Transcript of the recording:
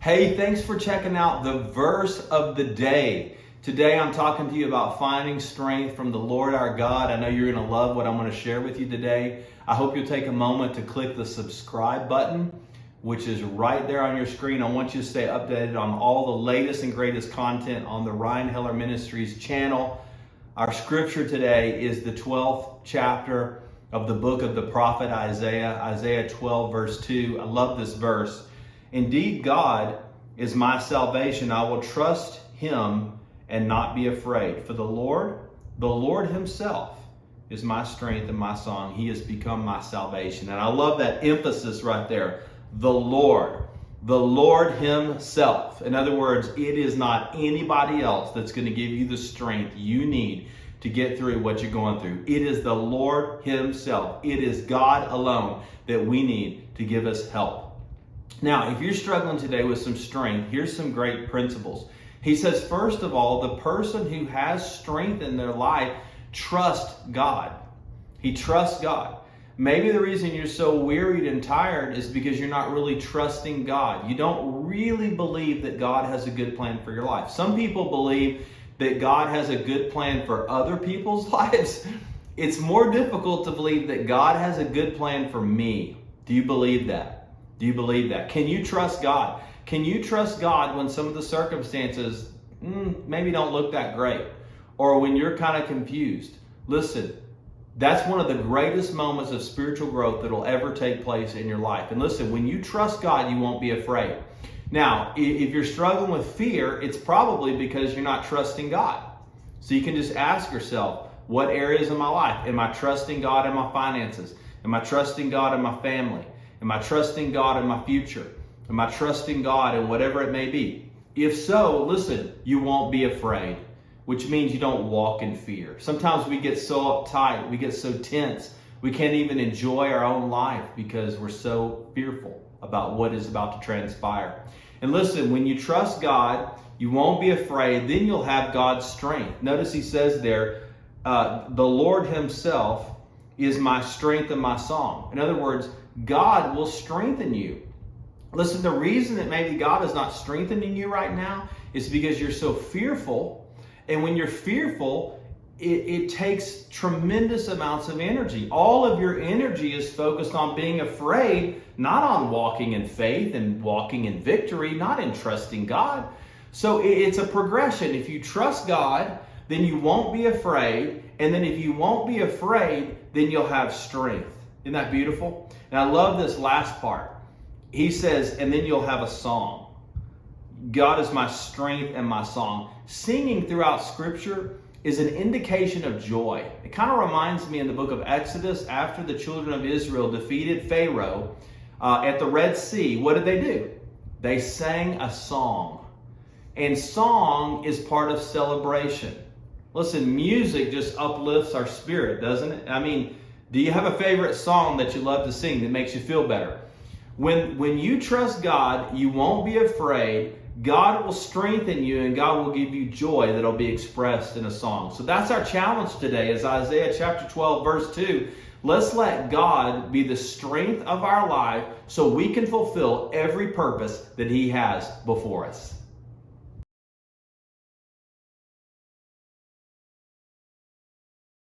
Hey, thanks for checking out the verse of the day. Today I'm talking to you about finding strength from the Lord our God. I know you're going to love what I'm going to share with you today. I hope you'll take a moment to click the subscribe button, which is right there on your screen. I want you to stay updated on all the latest and greatest content on the Ryan Heller Ministries channel. Our scripture today is the 12th chapter of the book of the prophet Isaiah, Isaiah 12 verse 2. I love this verse. Indeed, God is my salvation. I will trust him and not be afraid. For the Lord himself is my strength and my song. He has become my salvation. And I love that emphasis right there. The Lord himself. In other words, it is not anybody else that's going to give you the strength you need to get through what you're going through. It is the Lord himself. It is God alone that we need to give us help. Now, if you're struggling today with some strength, here's some great principles. He says, first of all, the person who has strength in their life trusts God. He trusts God. Maybe the reason you're so wearied and tired is because you're not really trusting God. You don't really believe that God has a good plan for your life. Some people believe that God has a good plan for other people's lives. It's more difficult to believe that God has a good plan for me. Do you believe that? Do you believe that? Can you trust God? Can you trust God when some of the circumstances maybe don't look that great? Or when you're kind of confused? Listen, that's one of the greatest moments of spiritual growth that will ever take place in your life. And listen, when you trust God, you won't be afraid. Now, if you're struggling with fear, it's probably because you're not trusting God. So you can just ask yourself, what areas of my life? Am I trusting God in my finances? Am I trusting God in my family? Am I trusting God in my future? Am I trusting God in whatever it may be? If so, listen, you won't be afraid, which means you don't walk in fear. Sometimes we get so uptight, we get so tense, we can't even enjoy our own life because we're so fearful about what is about to transpire. And listen, when you trust God, you won't be afraid, then you'll have God's strength. Notice he says there, the Lord himself is my strength and my song. In other words, God will strengthen you. Listen, the reason that maybe God is not strengthening you right now is because you're so fearful. And when you're fearful, it takes tremendous amounts of energy. All of your energy is focused on being afraid, not on walking in faith and walking in victory, not in trusting God. So it's a progression. If you trust God, then you won't be afraid. And then if you won't be afraid, then you'll have strength. Isn't that beautiful? And I love this last part. He says, and then you'll have a song. God is my strength and my song. Singing throughout Scripture is an indication of joy. It kind of reminds me in the book of Exodus, after the children of Israel defeated Pharaoh at the Red Sea, what did they do? They sang a song. And song is part of celebration. Listen, music just uplifts our spirit, doesn't it? I mean, do you have a favorite song that you love to sing that makes you feel better? When you trust God, you won't be afraid. God will strengthen you and God will give you joy that'll be expressed in a song. So that's our challenge today, is Isaiah chapter 12 verse 2. Let's let God be the strength of our life so we can fulfill every purpose that he has before us.